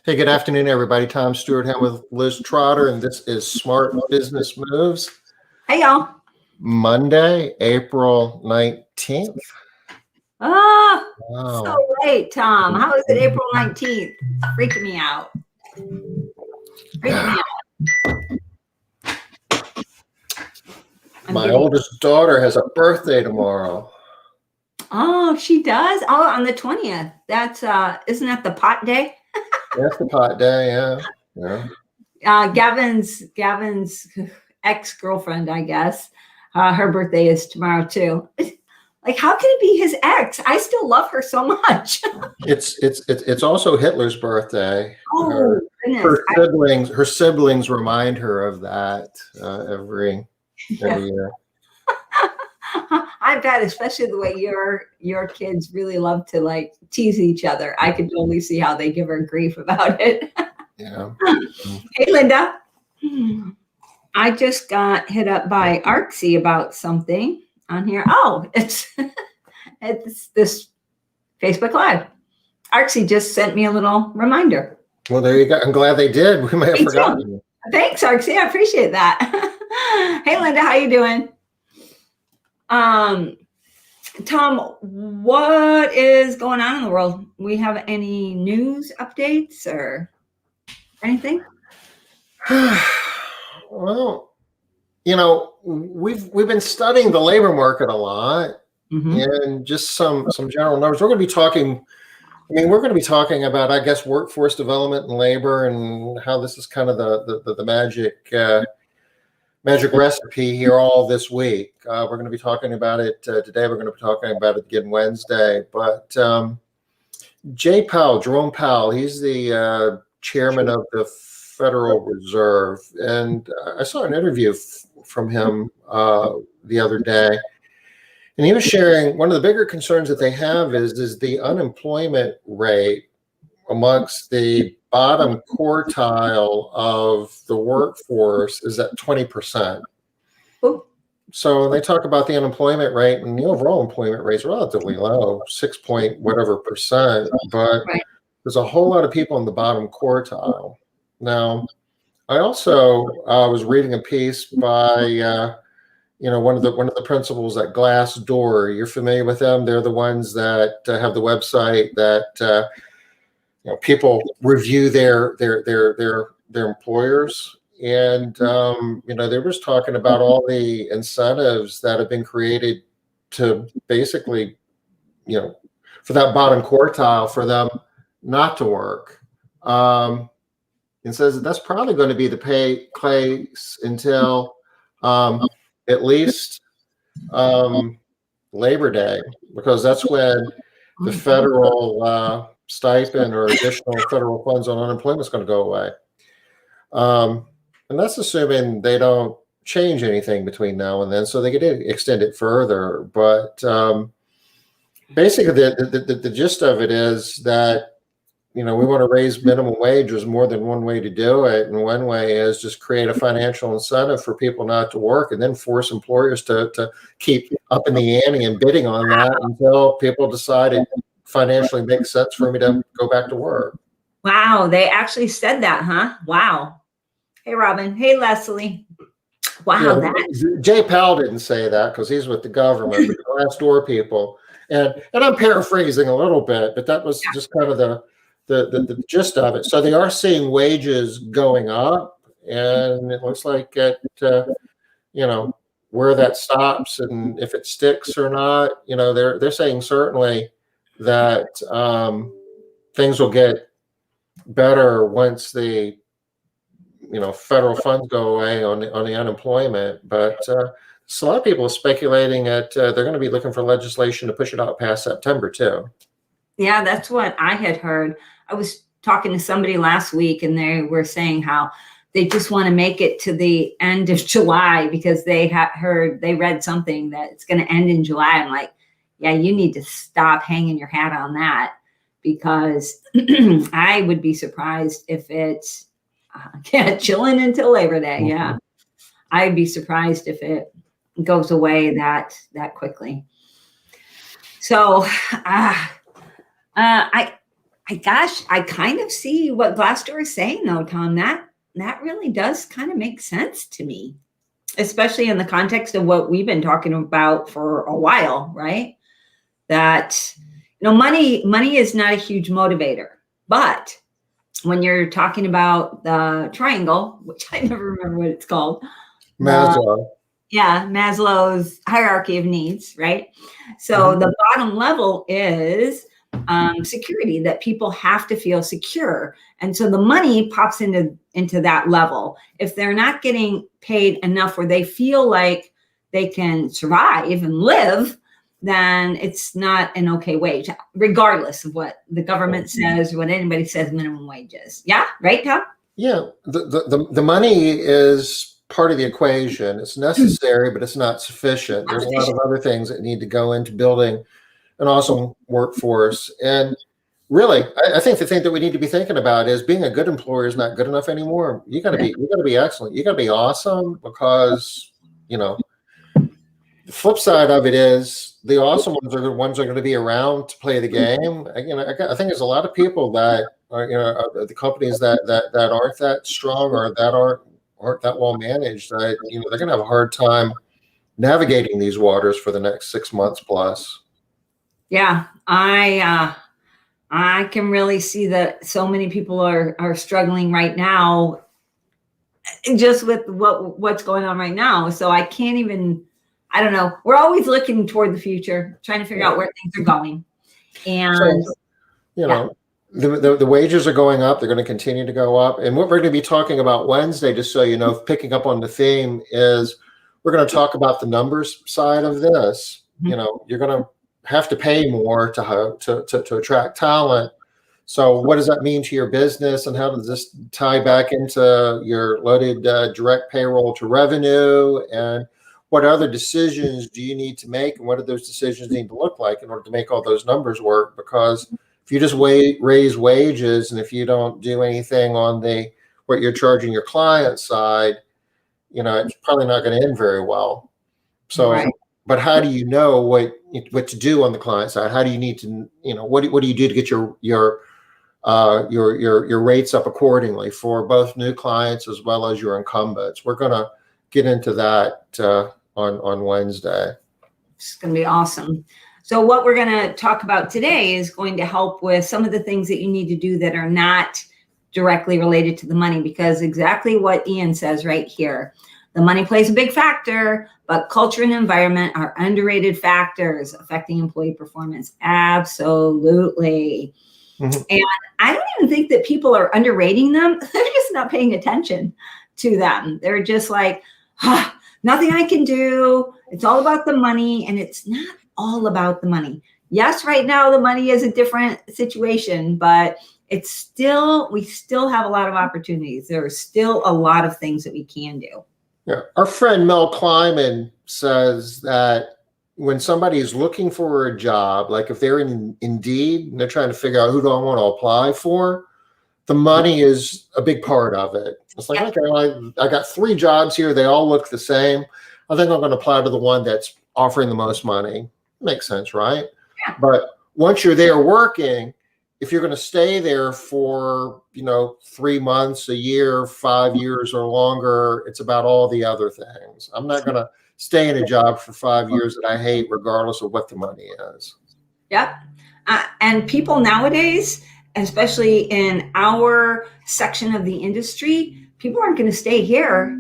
Hey, good afternoon, everybody. Tom Stewart here with Liz Trotter, and this is Smart Business Moves. Hey, y'all. Monday, April 19th. Oh, Wow. so late, Tom. How is it April 19th? Freaking me out. My oldest daughter has a birthday tomorrow. Oh, she does? Oh, on the 20th. That's, isn't that the pot day? That's the pot day, yeah. Gavin's ex-girlfriend, I guess. Her birthday is tomorrow too. Like, how can it be his ex? I still love her so much. It's also Hitler's birthday. Oh, goodness. Her siblings remind her of that every year. I bet, especially the way your kids really love to like tease each other. I could totally see how they give her grief about it. Yeah. Hey, Linda. I just got hit up by Arksy about something on here. Oh, it's this Facebook Live. Arksy just sent me a little reminder. Well, there you go. I'm glad they did. We may have forgotten you. Thanks, Arksy. I appreciate that. Hey, Linda, how you doing? Tom, what is going on in the world? We have any news updates or anything? Well, you know, we've been studying the labor market a lot, and just some general numbers. We're going to be talking. I mean, we're going to be talking about, I guess, workforce development and labor, and how this is kind of the magic recipe here all this week. We're going to be talking about it today. We're going to be talking about it again Wednesday. But Jerome Powell, he's the chairman of the Federal Reserve, and I saw an interview from him the other day, and he was sharing one of the bigger concerns that they have is the unemployment rate amongst the bottom quartile of the workforce is at 20%. So they talk about the unemployment rate, and the overall employment rate is relatively low, 6 point whatever percent, but there's a whole lot of people in the bottom quartile. Now, I also was reading a piece by one of the principals at Glassdoor. You're familiar with them? They're the ones that have the website that people review their employers, and they were just talking about all the incentives that have been created to basically, for that bottom quartile, for them not to work. And says that that's probably going to be the case until at least Labor Day, because that's when the federal stipend or additional federal funds on unemployment is going to go away. And that's assuming they don't change anything between now and then, so they could extend it further. But basically, the gist of it is that we want to raise minimum wage. There's more than one way to do it, and one way is just create a financial incentive for people not to work, and then force employers to keep up in the ante and bidding on that until people decide it financially makes sense for me to go back to work. Wow, they actually said that, huh? Wow. Hey, Robin. Hey, Leslie. Wow. Jay Powell didn't say that because he's with the government, but the Glassdoor people, and I'm paraphrasing a little bit, but that was just kind of the gist of it. So they are seeing wages going up, and it looks like at where that stops and if it sticks or not. They're saying certainly that things will get better once the federal funds go away on the unemployment. But so a lot of people are speculating that they're going to be looking for legislation to push it out past September too. Yeah, that's what I had heard. I was talking to somebody last week, and they were saying how they just want to make it to the end of July because they read something that it's going to end in July. I'm like, yeah, you need to stop hanging your hat on that, because I would be surprised if it's chilling until Labor Day. Yeah, I'd be surprised if it goes away that quickly. So I I kind of see what Glassdoor is saying though, Tom. That really does kind of make sense to me, especially in the context of what we've been talking about for a while, right? That, money is not a huge motivator, but when you're talking about the triangle, which I never remember what it's called. Maslow. Maslow's hierarchy of needs, right? So the bottom level is security, that people have to feel secure. And so the money pops into that level. If they're not getting paid enough where they feel like they can survive and live, then it's not an okay wage, regardless of what the government says, what anybody says minimum wage is. Yeah, right, Tom? Yeah, the money is part of the equation. It's necessary, but it's not sufficient. There's a lot of other things that need to go into building an awesome workforce. And really, I think the thing that we need to be thinking about is being a good employer is not good enough anymore. You got to be excellent. You got to be awesome, because the flip side of it is the awesome ones are the ones that are going to be around to play the game. I think there's a lot of people that are, the companies that aren't that strong or that aren't that well managed. That they're going to have a hard time navigating these waters for the next 6 months plus. Yeah, I can really see that so many people are struggling right now, just with what's going on right now. So I can't even. I don't know. We're always looking toward the future, trying to figure out where things are going. And so, the wages are going up. They're going to continue to go up. And what we're going to be talking about Wednesday, just so you know, picking up on the theme, is we're going to talk about the numbers side of this. You're going to have to pay more to attract talent. So what does that mean to your business, and how does this tie back into your loaded direct payroll to revenue, and what other decisions do you need to make, and what do those decisions need to look like in order to make all those numbers work? Because if you just raise wages, and if you don't do anything on what you're charging your client side, it's probably not going to end very well. So, but how do you know what to do on the client side? How do you need to, what do you do to get your rates up accordingly for both new clients as well as your incumbents? We're going to get into that on Wednesday. It's going to be awesome. So what we're going to talk about today is going to help with some of the things that you need to do that are not directly related to the money, because exactly what Ian says right here, the money plays a big factor, but culture and environment are underrated factors affecting employee performance. Absolutely. And I don't even think that people are underrating them. They're just not paying attention to them. They're just like, nothing I can do. It's all about the money. And it's not all about the money. Yes, right now the money is a different situation, but we still have a lot of opportunities. There are still a lot of things that we can do. Yeah. Our friend Mel Kleiman says that when somebody is looking for a job, like if they're in Indeed and they're trying to figure out who do I want to apply for, the money is a big part of it. It's like, okay, I got 3 jobs here. They all look the same. I think I'm going to apply to the one that's offering the most money. Makes sense, right? Yeah. But once you're there working, if you're going to stay there for, 3 months, a year, 5 years or longer, it's about all the other things. I'm not going to stay in a job for 5 years that I hate, regardless of what the money is. Yep. And people nowadays, especially in our section of the industry, people aren't going to stay here.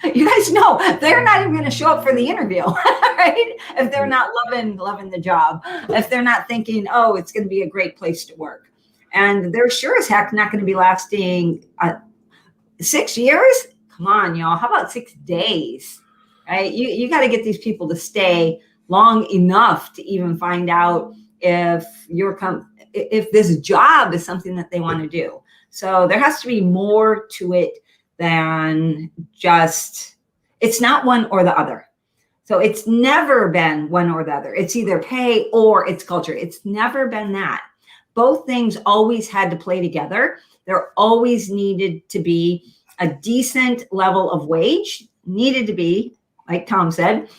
You guys know they're not even going to show up for the interview, right? If they're not loving the job, if they're not thinking, oh, it's going to be a great place to work. And they're sure as heck not going to be lasting 6 years. Come on, y'all. How about 6 days, right? You got to get these people to stay long enough to even find out if this job is something that they want to do. So there has to be more to it than just, it's not one or the other. So it's never been one or the other. It's either pay or it's culture. It's never been that. Both things always had to play together. There always needed to be a decent level of wage, needed to be, like Tom said,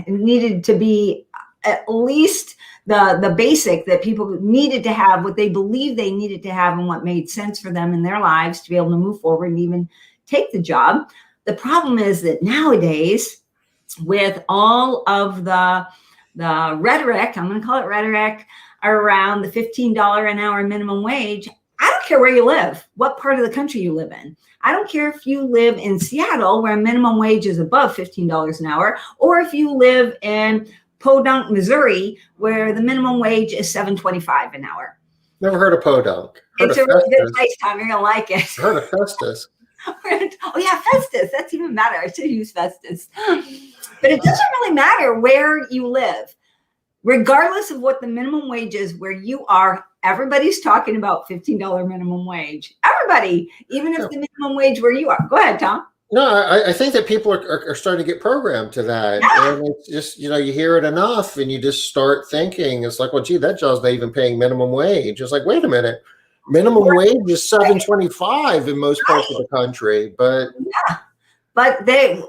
needed to be at least the basic that people needed to have, what they believed they needed to have, and what made sense for them in their lives to be able to move forward and even take the job. The problem is that nowadays, with all of the rhetoric, I'm going to call it rhetoric, around the $15 an hour minimum wage, I don't care where you live, what part of the country you live in. I don't care if you live in Seattle, where minimum wage is above $15 an hour, or if you live in Podunk, Missouri, where the minimum wage is $7.25 an hour. Never heard of Podunk. It's a really good place, Tom. You're going to like it. Heard of Festus. Oh, yeah, Festus. That's even better. I should use Festus. But it doesn't really matter where you live. Regardless of what the minimum wage is where you are, everybody's talking about $15 minimum wage. Everybody, even if the minimum wage where you are. Go ahead, Tom. No, I think that people are starting to get programmed to that. Yeah. And it's just, you hear it enough and you just start thinking, it's like, well, gee, that job's not even paying minimum wage. It's like, wait a minute. Minimum wage is $7.25 in most parts of the country, but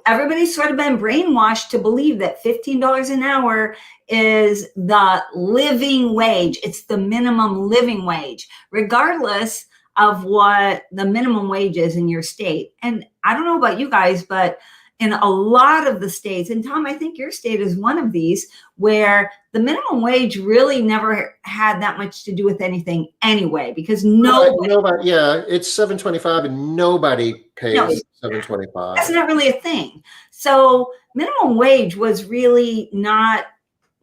everybody's sort of been brainwashed to believe that $15 an hour is the living wage. It's the minimum living wage, regardless of what the minimum wage is in your state. And I don't know about you guys, but in a lot of the states, and Tom, I think your state is one of these, where the minimum wage really never had that much to do with anything anyway, because nobody, it's $7.25 and nobody pays $7.25. That's not really a thing. So minimum wage was really not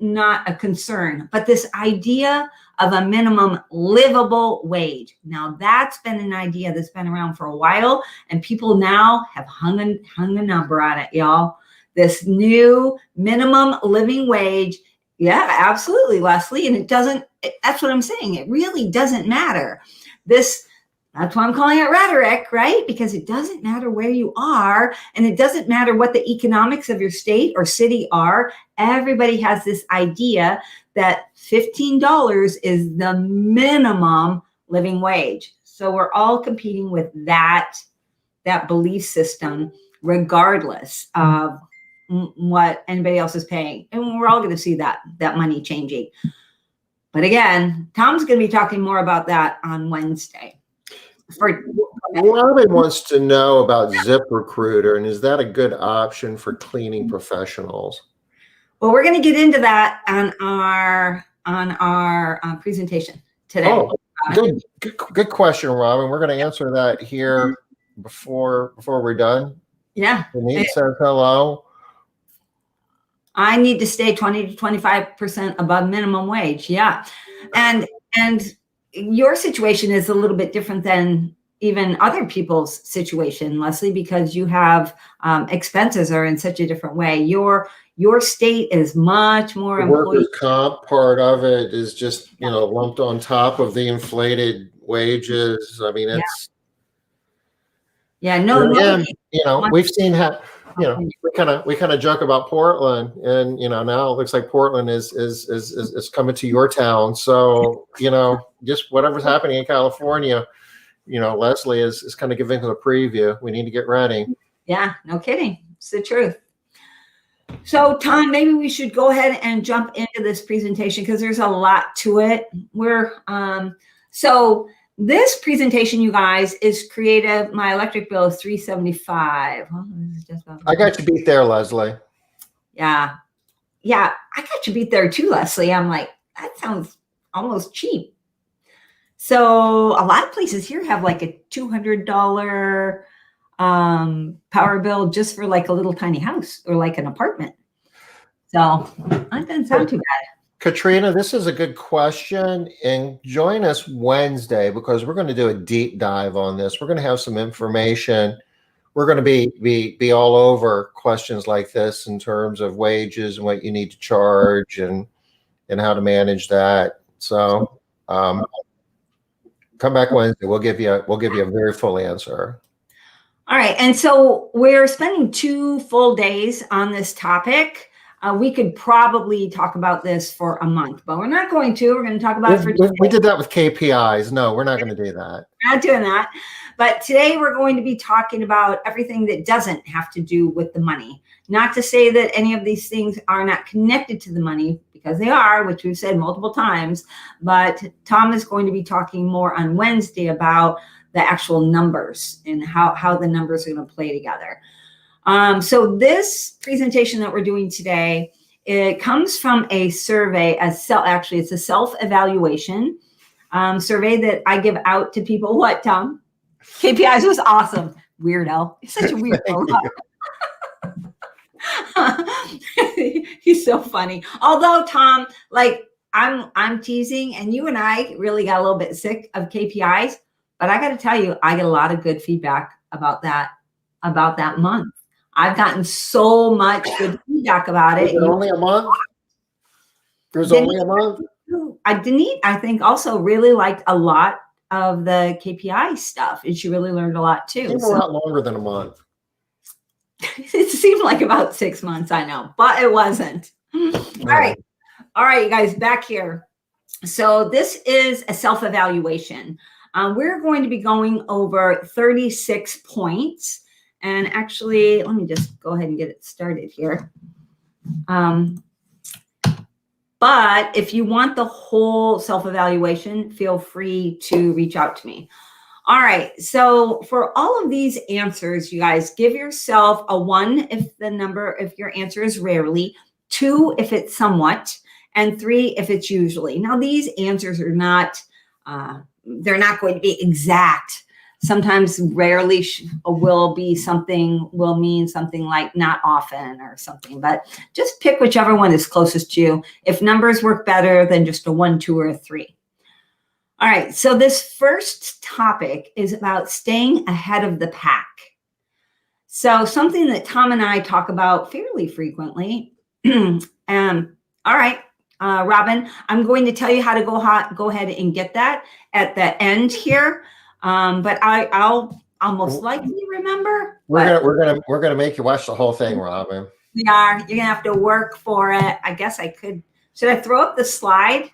a concern, but this idea of a minimum livable wage. Now that's been an idea that's been around for a while, and people now have hung a number on it, y'all. This new minimum living wage. Yeah, absolutely, Leslie. And that's what I'm saying. It really doesn't matter. That's why I'm calling it rhetoric, right? Because it doesn't matter where you are, and it doesn't matter what the economics of your state or city are. Everybody has this idea that $15 is the minimum living wage. So we're all competing with that belief system, regardless of what anybody else is paying. And we're all going to see that money changing. But again, Tom's going to be talking more about that on Wednesday. Robin wants to know about ZipRecruiter, and is that a good option for cleaning professionals? Well, we're going to get into that on our presentation today. Oh, good question, Robin. We're going to answer that here before we're done. Yeah. Denise says hello. I need to stay 20 to 25% above minimum wage. Yeah, and your situation is a little bit different than even other people's situation, Leslie, because you have expenses are in such a different way. Your state is much more the workers' comp part of it is just lumped on top of the inflated wages. I mean, it's we've seen how we kind of joke about Portland, and now it looks like Portland is coming to your town. So just whatever's happening in California, Leslie is kind of giving us a preview. We need to get ready. Yeah, no kidding. It's the truth. So Tom, maybe we should go ahead and jump into this presentation because there's a lot to it. So this presentation, you guys, is creative. My electric bill is $375. Well, this is just I got you beat there, Leslie. Yeah, I got you beat there too, Leslie. I'm like, that sounds almost cheap. So a lot of places here have like a $200 power bill just for like a little tiny house or like an apartment. So that doesn't sound too bad. Katrina, this is a good question, and join us Wednesday because we're going to do a deep dive on this. We're going to have some information. We're going to be all over questions like this in terms of wages and what you need to charge and how to manage that. So come back Wednesday. We'll give you a very full answer. All right, and so we're spending 2 full days on this topic. We could probably talk about this for a month, but we're not going to. We're going to talk about it for today. We did that with KPIs. No, we're not going to do that. We're not doing that. But today we're going to be talking about everything that doesn't have to do with the money. Not to say that any of these things are not connected to the money, because they are, which we've said multiple times. But Tom is going to be talking more on Wednesday about the actual numbers and how the numbers are going to play together. So this presentation that we're doing today, it comes from a survey, actually it's a self-evaluation survey that I give out to people. What, Tom? KPIs was awesome. Weirdo. You're such a weirdo. He's so funny. Although, Tom, like I'm teasing, and you and I really got a little bit sick of KPIs, but I got to tell you, I get a lot of good feedback about that month. I've gotten so much good feedback about it. Was it only a month? It was only a month? I think also really liked a lot of the KPI stuff, and she really learned a lot too. It was a lot longer than a month. It seemed like about 6 months, I know, but it wasn't. All right, you guys, back here. So this is a self-evaluation. We're going to be going over 36 points. And actually, let me just go ahead and get it started here. But if you want the whole self-evaluation, feel free to reach out to me. All right, so for all of these answers, you guys, give yourself a 1 if your answer is rarely, 2 if it's somewhat, and 3 if it's usually. Now, these answers are not, they're not going to be exact. Sometimes rarely will mean something like not often or something, but just pick whichever one is closest to you. If numbers work better than just a 1, 2, or a 3. All right, so this first topic is about staying ahead of the pack. So something that Tom and I talk about fairly frequently. All right, Robin, I'm going to tell you how to go ahead and get that at the end here. But I'll most likely remember. We're gonna make you watch the whole thing, Robin. We are. You're gonna have to work for it. I guess I could. Should I throw up the slide?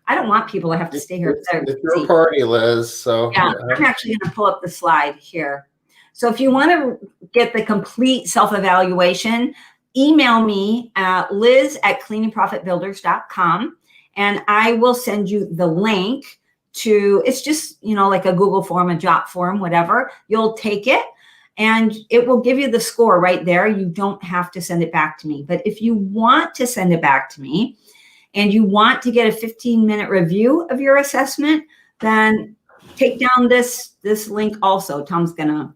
I don't want people to have to stay here. It's your party, Liz. So yeah, I'm actually gonna pull up the slide here. So if you want to get the complete self-evaluation, email me at liz@cleaningprofitbuilders.com, and I will send you the link to, it's just, like a Google form, a Jot form, whatever. You'll take it and it will give you the score right there. You don't have to send it back to me. But if you want to send it back to me and you want to get a 15-minute review of your assessment, then take down this link also. Tom's going to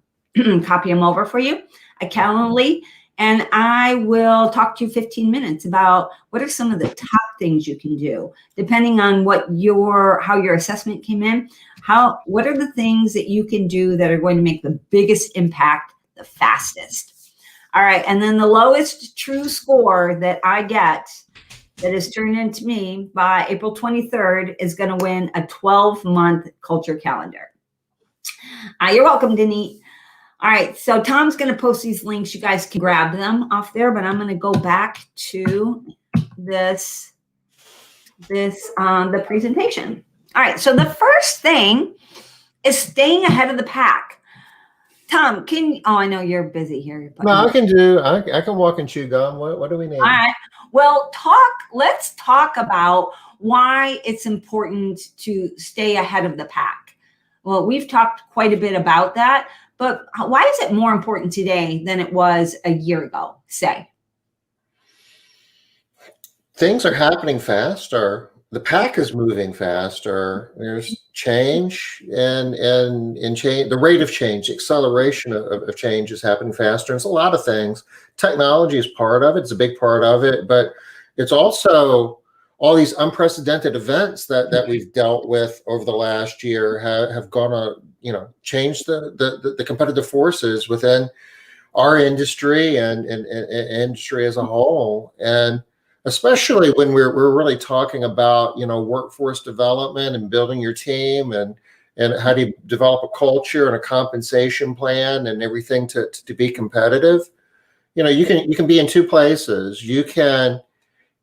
copy them over for you, a Calendly, and I will talk to you 15 minutes about what are some of the top things you can do, depending on how your assessment came in. What are the things that you can do that are going to make the biggest impact the fastest? All right, and then the lowest true score that I get that is turned into me by April 23rd is going to win a 12-month culture calendar. You're welcome, Denise. All right, so Tom's going to post these links. You guys can grab them off there, but I'm going to go back to the presentation. All right, so the first thing is staying ahead of the pack. Tom, I know you're busy here. No, I can walk and chew gum. What do we need? All right, well, let's talk about why it's important to stay ahead of the pack. Well, we've talked quite a bit about that. But why is it more important today than it was a year ago, say? Things are happening faster. The pack is moving faster. There's change and change. The rate of change, acceleration of change is happening faster. It's a lot of things. Technology is part of it. It's a big part of it. But it's also all these unprecedented events that we've dealt with over the last year have gone on. Change the competitive forces within our industry and industry as a whole. And especially when we're really talking about, workforce development and building your team and how do you develop a culture and a compensation plan and everything to be competitive. you can be in two places. You can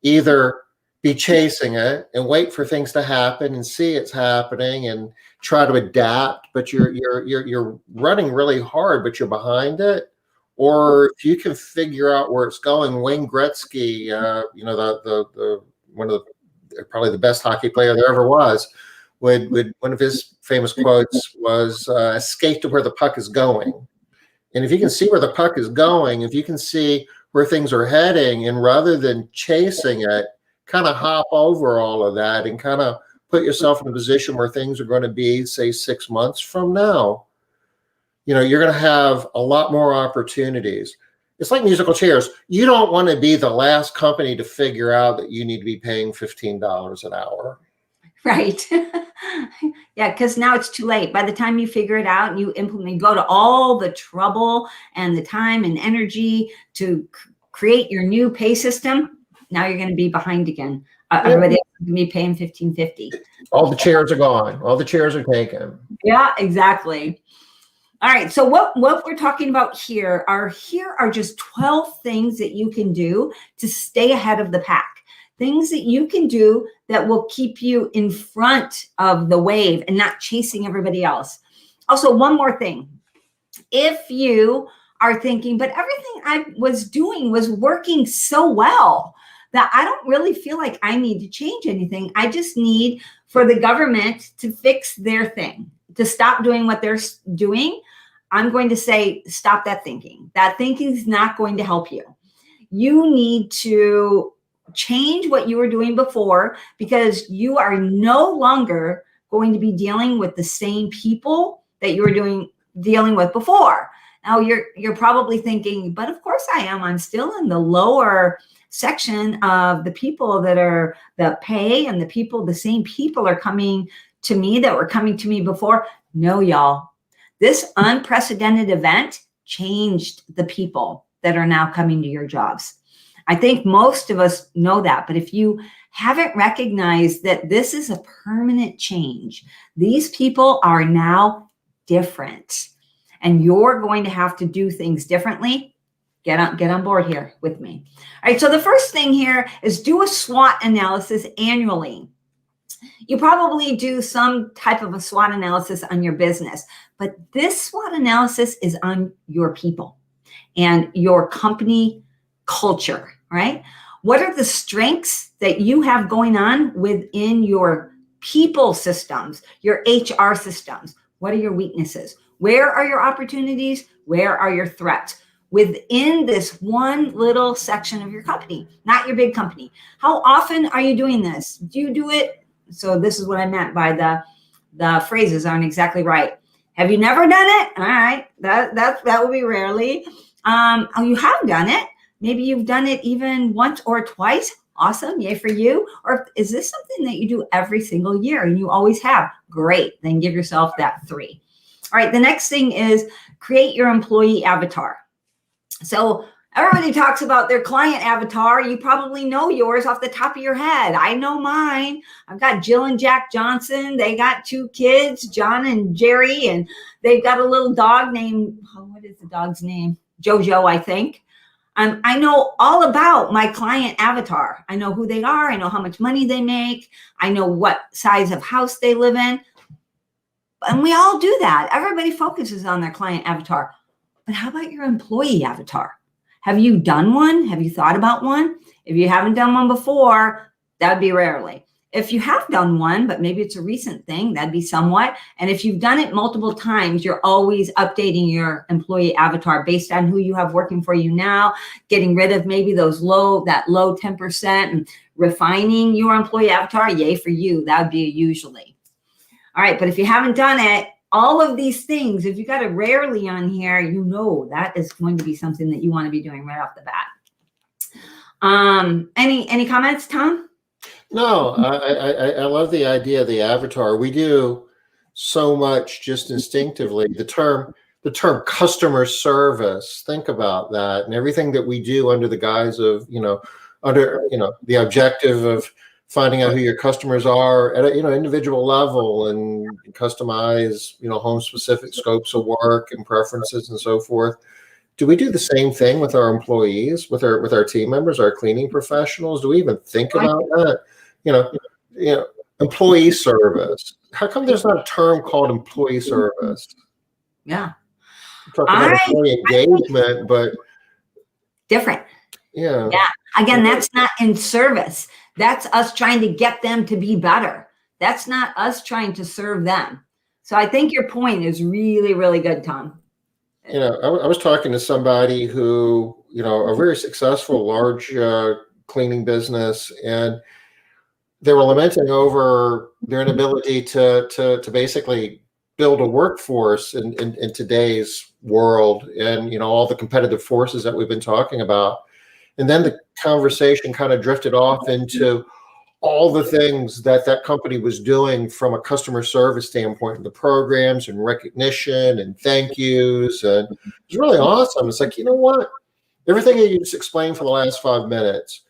either be chasing it and wait for things to happen and see it's happening and try to adapt, but you're running really hard, but you're behind it. Or if you can figure out where it's going, Wayne Gretzky, the one of the probably the best hockey player there ever was, would one of his famous quotes was skate to where the puck is going. And if you can see where the puck is going, if you can see where things are heading, and rather than chasing it, kind of hop over all of that and kind of put yourself in a position where things are going to be, say, 6 months from now, you're going to have a lot more opportunities. It's like musical chairs. You don't want to be the last company to figure out that you need to be paying $15 an hour. Right. Yeah, because now it's too late. By the time you figure it out and you implement, go to all the trouble and the time and energy to create your new pay system, now you're going to be behind again. Everybody else is going to be paying $15.50. All the chairs are gone. All the chairs are taken. Yeah, exactly. All right. So what we're talking about here are just 12 things that you can do to stay ahead of the pack. Things that you can do that will keep you in front of the wave and not chasing everybody else. Also, one more thing. If you are thinking, but everything I was doing was working so well that I don't really feel like I need to change anything. I just need for the government to fix their thing, to stop doing what they're doing. I'm going to say, stop that thinking. That thinking is not going to help you. You need to change what you were doing before, because you are no longer going to be dealing with the same people that you were dealing with before. Now you're probably thinking, but of course I am. I'm still in the lower section of the people that are the pay, and the same people are coming to me that were coming to me before. No, y'all. This unprecedented event changed the people that are now coming to your jobs. I think most of us know that, but if you haven't recognized that this is a permanent change, these people are now different, and you're going to have to do things differently. Get on board here with me. All right, so the first thing here is do a SWOT analysis annually. You probably do some type of a SWOT analysis on your business, but this SWOT analysis is on your people and your company culture, right? What are the strengths that you have going on within your people systems, your HR systems? What are your weaknesses? Where are your opportunities? Where are your threats? Within this one little section of your company, not your big company. How often are you doing this? Do you do it? So this is what I meant by the phrases aren't exactly right. Have you never done it? All right, that would be rarely. Oh, you have done it. Maybe you've done it even once or twice. Awesome, yay for you. Or is this something that you do every single year and you always have? Great, then give yourself that 3. All right, the next thing is create your employee avatar. So everybody talks about their client avatar. You probably know yours off the top of your head. I know mine. I've got Jill and Jack Johnson. They got 2 kids, John and Jerry, and they've got a little dog named, what is the dog's name? Jojo, I think. I know all about my client avatar. I know who they are. I know how much money they make. I know what size of house they live in. And we all do that. Everybody focuses on their client avatar. But how about your employee avatar? Have you done one? Have you thought about one? If you haven't done one before, that would be rarely. If you have done one, but maybe it's a recent thing, that'd be somewhat. And if you've done it multiple times, you're always updating your employee avatar based on who you have working for you now, getting rid of maybe that low 10% and refining your employee avatar. Yay for you. That would be usually. All right. But if you haven't done it, all of these things, if you got a rarely on here, you know that is going to be something that you want to be doing right off the bat. Any comments, Tom? No, I love the idea of the avatar. We do so much just instinctively. The term customer service, think about that, and everything that we do under the guise of, the objective of finding out who your customers are at a individual level, and customize home specific scopes of work and preferences and so forth. do we do the same thing with our employees, with our team members, our cleaning professionals? Do we even think about that? You know, employee service. How come there's not a term called employee service? Yeah. Talk about employee engagement, but different. Yeah. Again, that's not in service. That's us trying to get them to be better. That's not us trying to serve them. So I think your point is really, really good, Tom. I was talking to somebody who, a very successful large cleaning business, and they were lamenting over their inability to basically build a workforce in today's world, and all the competitive forces that we've been talking about. And then the conversation kind of drifted off into all the things that company was doing from a customer service standpoint, the programs and recognition and thank yous. And it was really awesome. It's like, you know what? Everything that you just explained for the last 5 minutes,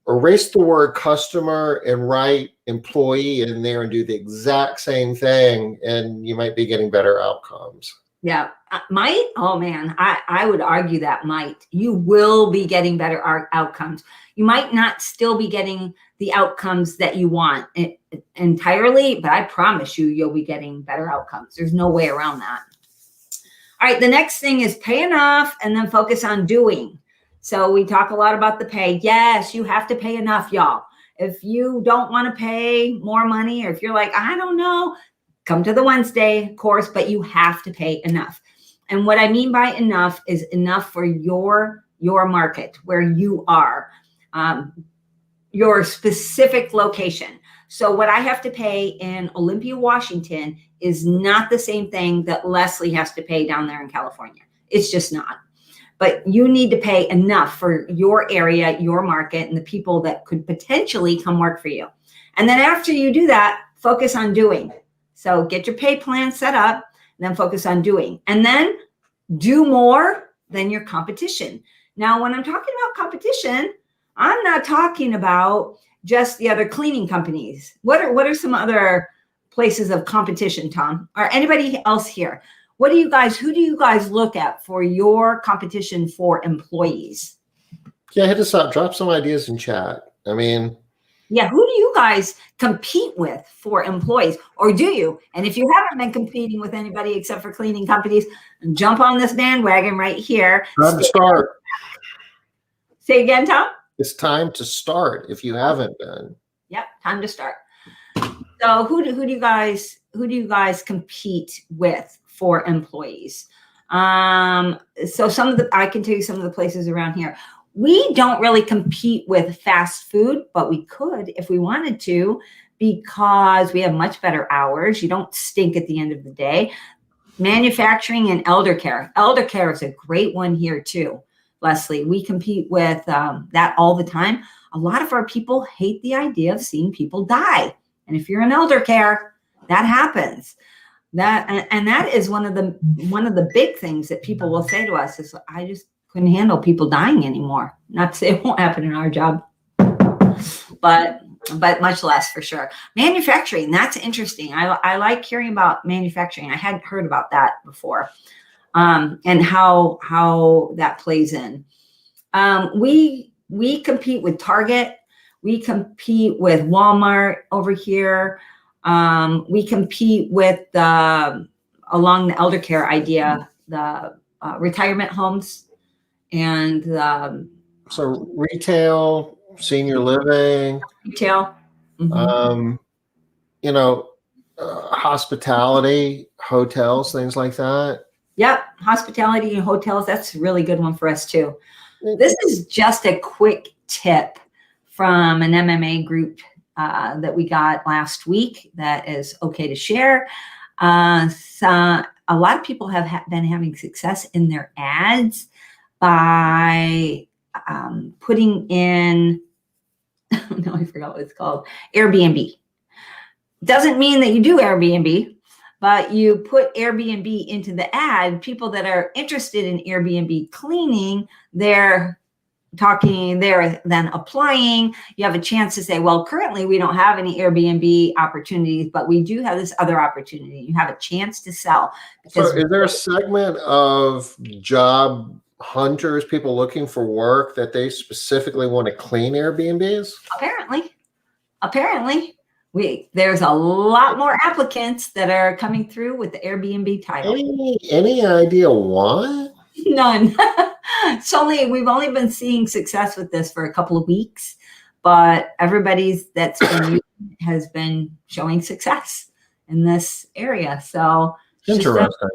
erase the word customer and write employee in there and do the exact same thing, and you might be getting better outcomes. Yeah. Might? Oh man, I would argue that might. You will be getting better outcomes. You might not still be getting the outcomes that you want entirely, but I promise you'll be getting better outcomes. There's no way around that. All right. The next thing is pay enough and then focus on doing. So we talk a lot about the pay. Yes, you have to pay enough, y'all. If you don't want to pay more money, or if you're like, I don't know, come to the Wednesday course, but you have to pay enough. And what I mean by enough is enough for your market, where you are, your specific location. So what I have to pay in Olympia, Washington is not the same thing that Leslie has to pay down there in California. It's just not. But you need to pay enough for your area, your market, and the people that could potentially come work for you. And then after you do that, focus on doing. So get your pay plan set up, and then focus on doing. And then do more than your competition. Now, when I'm talking about competition, I'm not talking about just the other cleaning companies. What are some other places of competition, Tom? Or anybody else here? Who do you guys look at for your competition for employees? Yeah, hit us up. Drop some ideas in chat. Yeah, who do you guys compete with for employees? Or do you? And if you haven't been competing with anybody except for cleaning companies, jump on this bandwagon right here. Time to start. Say again, Tom? It's time to start if you haven't been. Yep, time to start. So who do you guys compete with for employees? So I can tell you some of the places around here. We don't really compete with fast food, but we could if we wanted to, because we have much better hours. You don't stink at the end of the day. Manufacturing and elder care. Elder care is a great one here too, Leslie. We compete with that all the time. A lot of our people hate the idea of seeing people die. And if you're in elder care, that happens. That is one of the big things that people will say to us is, I just couldn't handle people dying anymore. Not to say it won't happen in our job, but much less for sure. Manufacturing, that's interesting. I like hearing about manufacturing. I hadn't heard about that before, and how that plays in. We compete with Target. We compete with Walmart over here. We compete with along the elder care idea, the retirement homes. And so retail, senior living, retail, mm-hmm. Hospitality, hotels, things like that. Yep. Hospitality and hotels. That's a really good one for us too. This is just a quick tip from an MMA group that we got last week that is okay to share. So a lot of people have been having success in their ads by putting in, no, I forgot what it's called, AirBNB. Doesn't mean that you do Airbnb, but you put Airbnb into the ad. People that are interested in Airbnb cleaning, they're then applying. You have a chance to say, well, currently we don't have any Airbnb opportunities, but we do have this other opportunity. You have a chance to sell. So is there a segment of job hunters, people looking for work, that they specifically want to clean Airbnbs? Apparently, there's a lot more applicants that are coming through with the Airbnb title. Any idea why? None. We've only been seeing success with this for a couple of weeks, but that's been using it has been showing success in this area. So Interesting.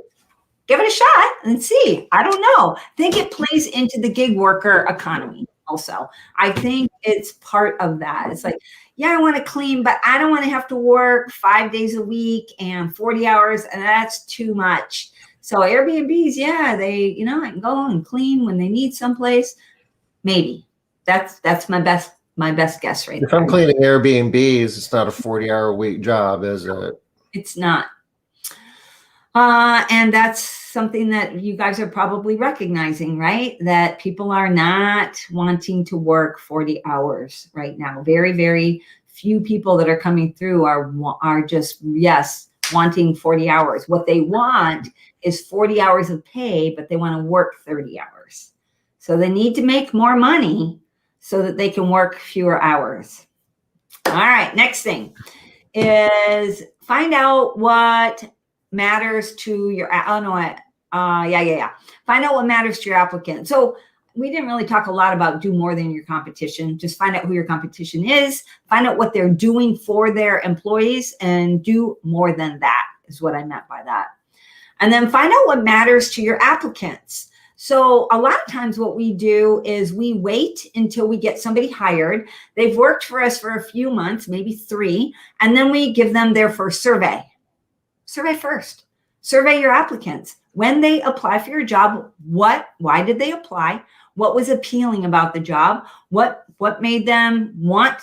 Give it a shot and see. I don't know. I think it plays into the gig worker economy also. I think it's part of that. It's like, yeah, I want to clean, but I don't want to have to work 5 days a week and 40 hours, and that's too much. So Airbnbs, yeah, I can go and clean when they need someplace. Maybe. That's my best guess right If there. I'm cleaning Airbnbs, it's not a 40-hour-a-week job, is it? It's not. And that's something that you guys are probably recognizing, right? That people are not wanting to work 40 hours right now. Very, very few people that are coming through are just, yes, wanting 40 hours. What they want is 40 hours of pay, but they want to work 30 hours. So they need to make more money so that they can work fewer hours. All right, next thing is find out what matters to your, Find out what matters to your applicant. So we didn't really talk a lot about do more than your competition. Just find out who your competition is, find out what they're doing for their employees, and do more than that is what I meant by that. And then find out what matters to your applicants. So a lot of times what we do is we wait until we get somebody hired. They've worked for us for a few months, maybe 3, and then we give them their first survey. Survey first. Survey your applicants. When they apply for your job, why did they apply? What was appealing about the job? What made them want?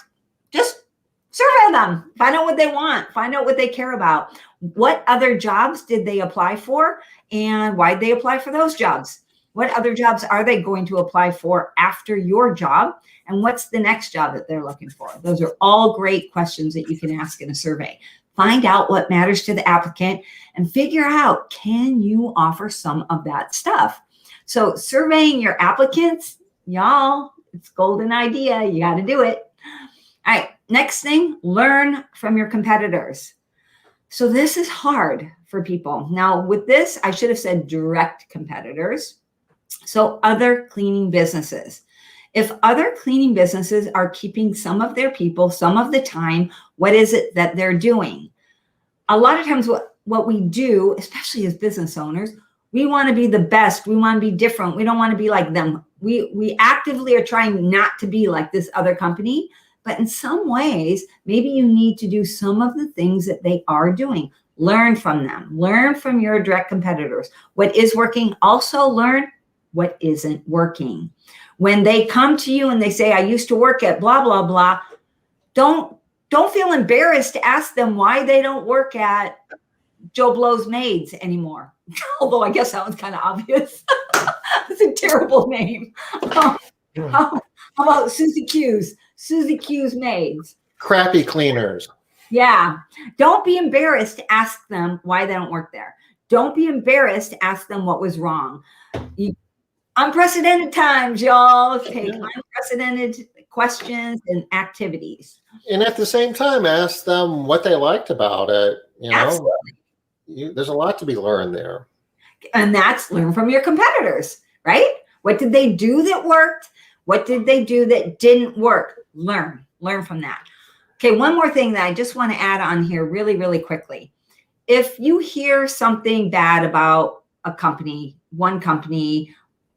Just survey them. Find out what they want. Find out what they care about. What other jobs did they apply for? And why did they apply for those jobs? What other jobs are they going to apply for after your job? And what's the next job that they're looking for? Those are all great questions that you can ask in a survey. Find out what matters to the applicant and figure out, can you offer some of that stuff? So surveying your applicants, y'all, it's a golden idea. You got to do it. All right, next thing, learn from your competitors. So this is hard for people. Now with this, I should have said direct competitors. So other cleaning businesses. If other cleaning businesses are keeping some of their people some of the time, what is it that they're doing? A lot of times what we do, especially as business owners, we want to be the best. We want to be different. We don't want to be like them. We actively are trying not to be like this other company, but in some ways, maybe you need to do some of the things that they are doing. Learn from them. Learn from your direct competitors. What is working, also learn what isn't working. When they come to you and they say, I used to work at blah, blah, blah, don't feel embarrassed to ask them why they don't work at Joe Blow's Maids anymore. Although I guess that one's kind of obvious. It's a terrible name. How about Susie Q's? Susie Q's Maids. Crappy cleaners. Yeah. Don't be embarrassed to ask them why they don't work there. Don't be embarrassed to ask them what was wrong. Unprecedented times, y'all. Take unprecedented questions and activities. And at the same time, ask them what they liked about it. Absolutely. There's a lot to be learned there. And that's learn from your competitors, right? What did they do that worked? What did they do that didn't work? Learn from that. Okay, one more thing that I just want to add on here really, really quickly. If you hear something bad about a company, one company,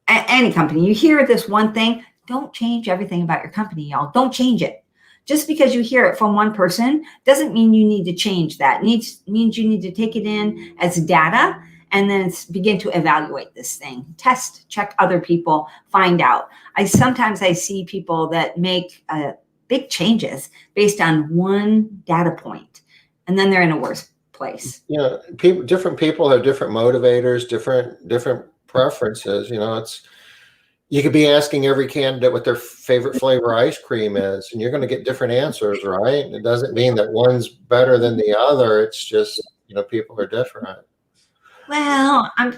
any company, you hear this one thing, don't change everything about your company, y'all. Don't change it. Just because you hear it from one person doesn't mean you need to change that. Means you need to take it in as data and then begin to evaluate this thing. Test, check other people, find out. Sometimes I see people that make big changes based on one data point, and then they're in a worse place. Different people have different motivators, different preferences. You could be asking every candidate what their favorite flavor ice cream is, and you're going to get different answers, right? It doesn't mean that one's better than the other. It's just, people are different. Well, I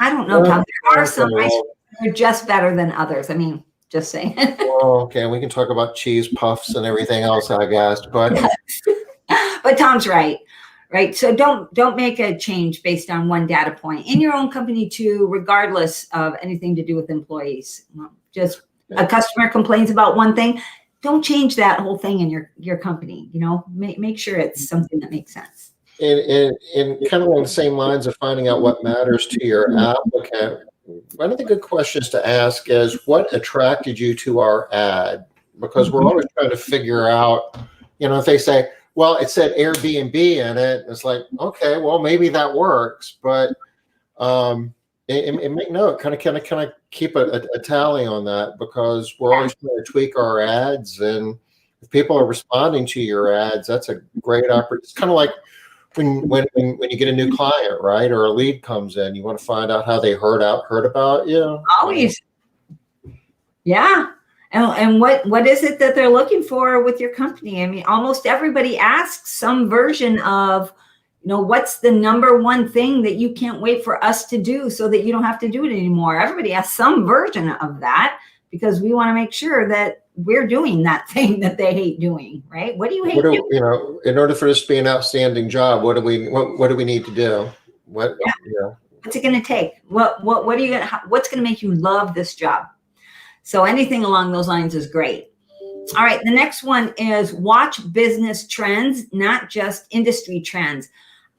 don't know, Tom. There are some ice creams They're just better than others. I mean, just saying. Well, okay, we can talk about cheese puffs and everything else, I guess, but But Tom's right, right? So don't make a change based on one data point in your own company too, regardless of anything to do with employees. Just a customer complains about one thing, don't change that whole thing in your company. You know, make sure it's something that makes sense. in kind of along the same lines of finding out what matters to your applicant, one of the good questions to ask is, what attracted you to our ad? Because we're always trying to figure out, you know, if they say, well, it said Airbnb in it, it's like, okay, well, maybe that works, but make note, kind of keep a tally on that, because we're always trying to tweak our ads, and if people are responding to your ads, that's a great opportunity. It's kind of like when you get a new client, right, or a lead comes in, you want to find out how they heard about you. Always, yeah. And what is it that they're looking for with your company? I mean, almost everybody asks some version of, you know, what's the number one thing that you can't wait for us to do so that you don't have to do it anymore? Everybody has some version of that, because we want to make sure that we're doing that thing that they hate doing, right? What do you hate doing? You know, in order for this to be an outstanding job, what do we need to do? What's it going to take? What are you going to, what's going to make you love this job? So anything along those lines is great. All right. The next one is watch business trends, not just industry trends.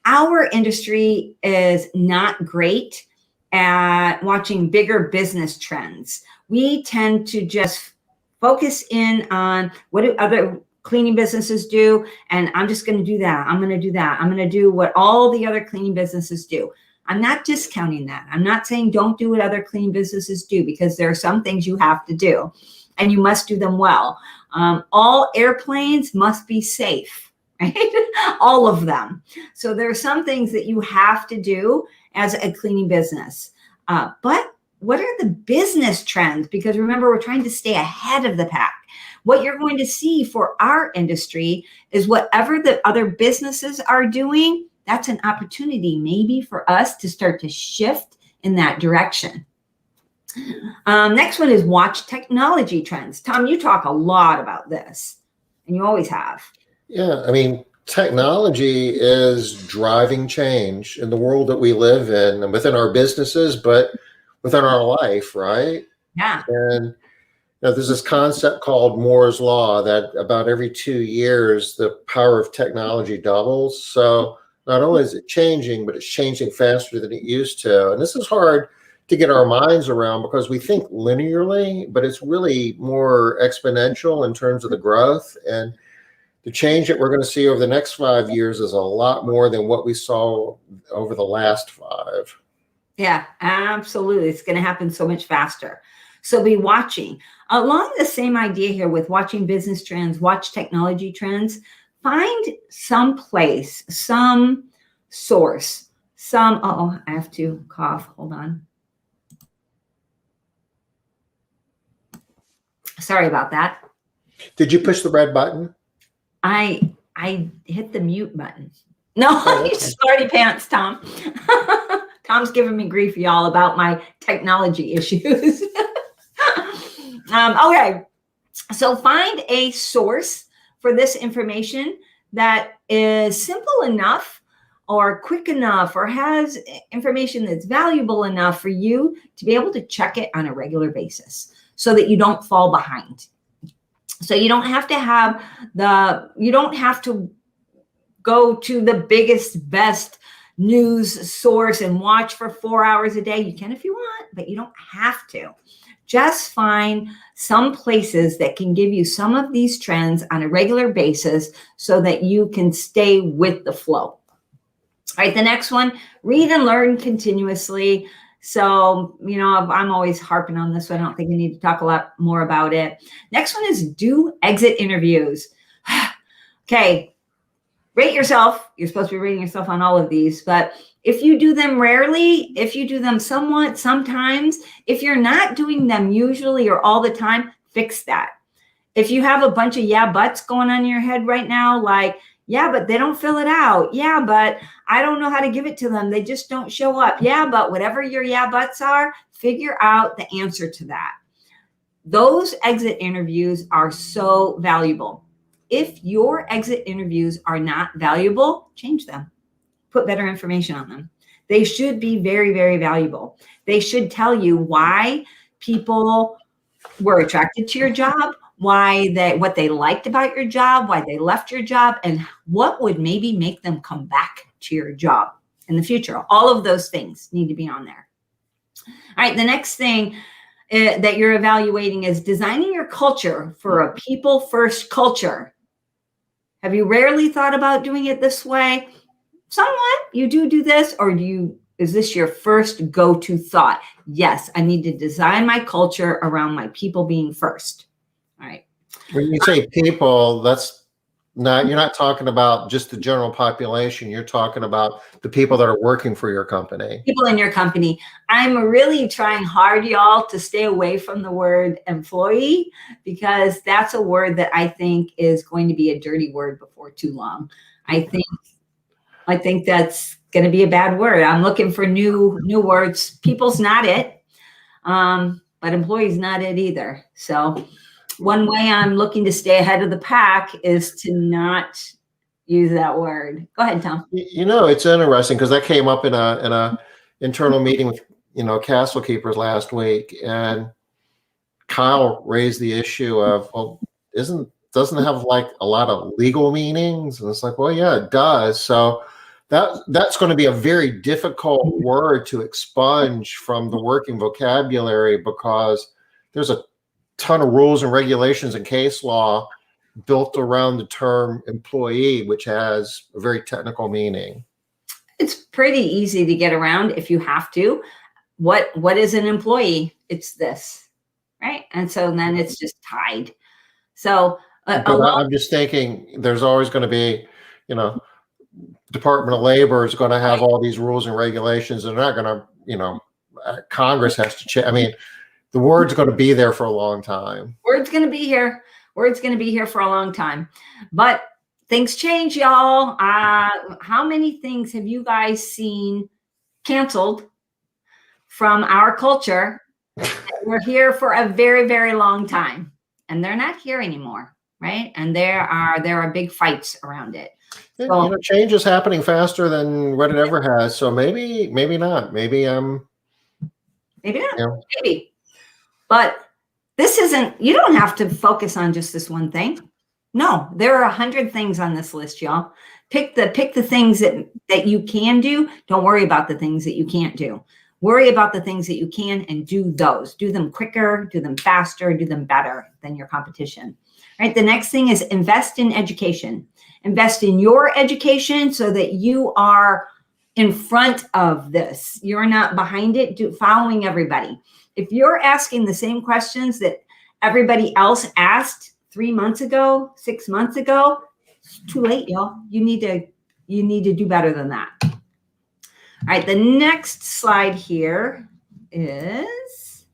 Our industry is not great at watching bigger business trends. We tend to just focus in on what do other cleaning businesses do, and I'm just going to do that. I'm going to do that. I'm going to do what all the other cleaning businesses do. I'm not discounting that. I'm not saying don't do what other cleaning businesses do, because there are some things you have to do, and you must do them well. All airplanes must be safe, right? All of them. So there are some things that you have to do as a cleaning business. But what are the business trends? Because remember, we're trying to stay ahead of the pack. What you're going to see for our industry is whatever the other businesses are doing, that's an opportunity maybe for us to start to shift in that direction. Next one is watch technology trends. Tom, you talk a lot about this, and you always have. Yeah, I mean, technology is driving change in the world that we live in and within our businesses, but within our life, right? Yeah. And you know, there's this concept called Moore's Law that about every 2 years, the power of technology doubles. So not only is it changing, but it's changing faster than it used to. And this is hard to get our minds around, because we think linearly, but it's really more exponential in terms of the growth. And the change that we're going to see over the next 5 years is a lot more than what we saw over the last 5. Yeah, absolutely. It's going to happen so much faster. So be watching. Along the same idea here with watching business trends, watch technology trends, find some place, some source, I have to cough. Hold on. Sorry about that. Did you push the red button? I hit the mute button. No, you smarty pants, Tom. Tom's giving me grief, y'all, about my technology issues. Okay, so find a source for this information that is simple enough or quick enough or has information that's valuable enough for you to be able to check it on a regular basis so that you don't fall behind. So you don't have to go to the biggest, best news source and watch for 4 hours a day. You can if you want, but you don't have to. Just find some places that can give you some of these trends on a regular basis so that you can stay with the flow. All right, the next one, read and learn continuously. So, you know, I'm always harping on this, so I don't think I need to talk a lot more about it. Next one is do exit interviews. Okay, rate yourself. You're supposed to be rating yourself on all of these, but if you do them rarely, if you do them somewhat, sometimes, if you're not doing them usually or all the time, fix that. If you have a bunch of yeah buts going on in your head right now, like, Yeah, but they don't fill it out. Yeah, but I don't know how to give it to them. They just don't show up. Yeah, but whatever your yeah buts are, figure out the answer to that. Those exit interviews are so valuable. If your exit interviews are not valuable, change them. Put better information on them. They should be very, very valuable. They should tell you why people were attracted to your job, what they liked about your job, why they left your job, and what would maybe make them come back to your job in the future. All of those things need to be on there. All right, the next thing that you're evaluating is designing your culture for a people first culture. Have you rarely thought about doing it this way? Somewhat, you do this, or is this your first go-to thought? Yes, I need to design my culture around my people being first. All right. When you say people, you're not talking about just the general population. You're talking about the people that are working for your company. People in your company. I'm really trying hard, y'all, to stay away from the word employee, because that's a word that I think is going to be a dirty word before too long. I think that's going to be a bad word. I'm looking for new words. People's not it, but employee's not it either. So one way I'm looking to stay ahead of the pack is to not use that word. Go ahead, Tom. It's interesting because that came up in a internal meeting with Castle Keepers last week, and Kyle raised the issue of, well, doesn't it have like a lot of legal meanings? And it's like, well, yeah, it does. So that's going to be a very difficult word to expunge from the working vocabulary, because there's a ton of rules and regulations and case law built around the term employee, which has a very technical meaning. It's pretty easy to get around if you have to. What is an employee? It's this, right? And so then it's just tied. So I'm just thinking there's always going to be, Department of Labor is going to have all these rules and regulations. They're not going to, Congress has to change. I mean, the word's going to be there for a long time. Word's going to be here. Word's going to be here for a long time. But things change, y'all. How many things have you guys seen canceled from our culture? We're here for a very, very long time, and they're not here anymore, right? And there are big fights around it. So, change is happening faster than what it ever has. So maybe not. Maybe not. Maybe. But this isn't. You don't have to focus on just this one thing. No, there are 100 things on this list, y'all. Pick the things that you can do. Don't worry about the things that you can't do. Worry about the things that you can and do those. Do them quicker, do them faster, do them better than your competition. Right? The next thing is invest in education. Invest in your education so that you are in front of this. You're not behind it, following everybody. If you're asking the same questions that everybody else asked 3 months ago, 6 months ago, it's too late, y'all. You need to do better than that. All right, the next slide here is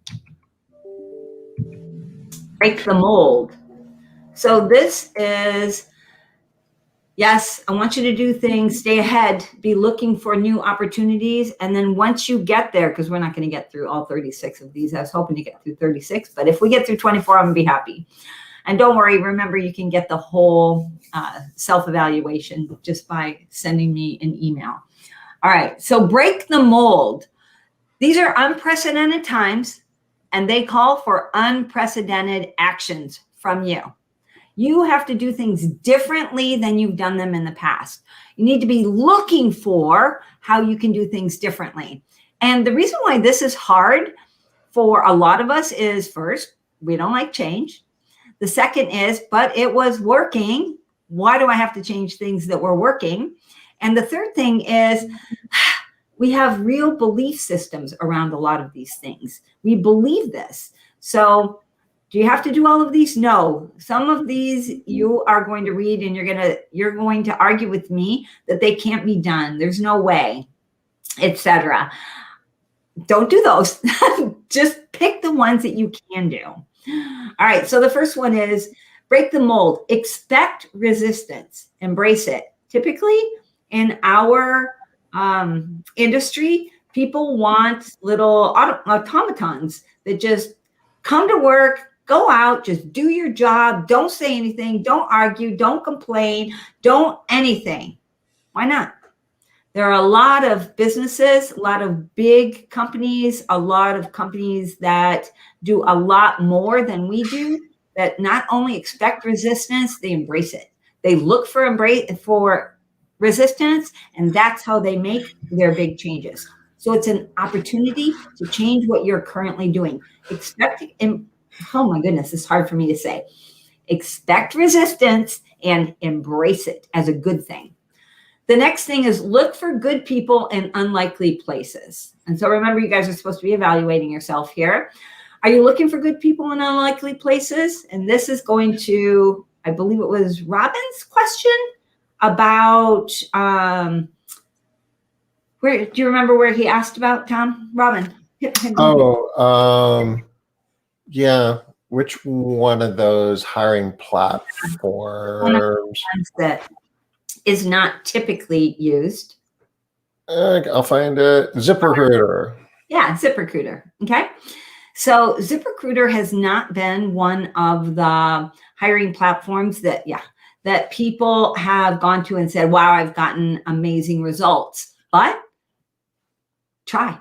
break the mold. So this is, yes, I want you to do things, stay ahead, be looking for new opportunities. And then once you get there, because we're not going to get through all 36 of these. I was hoping to get through 36, but if we get through 24, I'm going to be happy. And don't worry, remember, you can get the whole self-evaluation just by sending me an email. All right, so break the mold. These are unprecedented times, and they call for unprecedented actions from you. You have to do things differently than you've done them in the past. You need to be looking for how you can do things differently. And the reason why this is hard for a lot of us is, first, we don't like change. The second is, but it was working. Why do I have to change things that were working? And the third thing is, we have real belief systems around a lot of these things. We believe this. So do you have to do all of these? No. Some of these you are going to read and you're going to argue with me that they can't be done. There's no way, etc. Don't do those. Just pick the ones that you can do. All right. So the first one is break the mold, expect resistance, embrace it. Typically in our industry, people want little automatons that just come to work, go out, just do your job, don't say anything, don't argue, don't complain, don't anything. Why not? There are a lot of businesses, a lot of big companies, a lot of companies that do a lot more than we do, that not only expect resistance, they embrace it. They look for resistance, and that's how they make their big changes. So it's an opportunity to change what you're currently doing. Oh my goodness, it's hard for me to say. Expect resistance and embrace it as a good thing. The next thing is look for good people in unlikely places. And so remember, you guys are supposed to be evaluating yourself here. Are you looking for good people in unlikely places? And this is going to, I believe it was Robin's question about, where, do you remember where he asked about, Tom? Robin. Yeah. Which one of those hiring platforms? One of the ones that is not typically used. I'll find it. ZipRecruiter. Yeah, ZipRecruiter. Okay. So ZipRecruiter has not been one of the hiring platforms that people have gone to and said, wow, I've gotten amazing results. But try.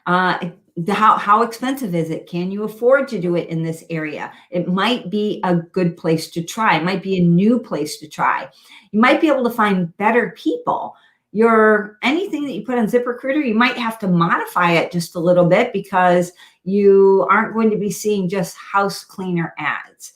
How expensive is it? Can you afford to do it in this area? It might be a good place to try. It might be a new place to try. You might be able to find better people. Anything that you put on ZipRecruiter, you might have to modify it just a little bit because you aren't going to be seeing just house cleaner ads.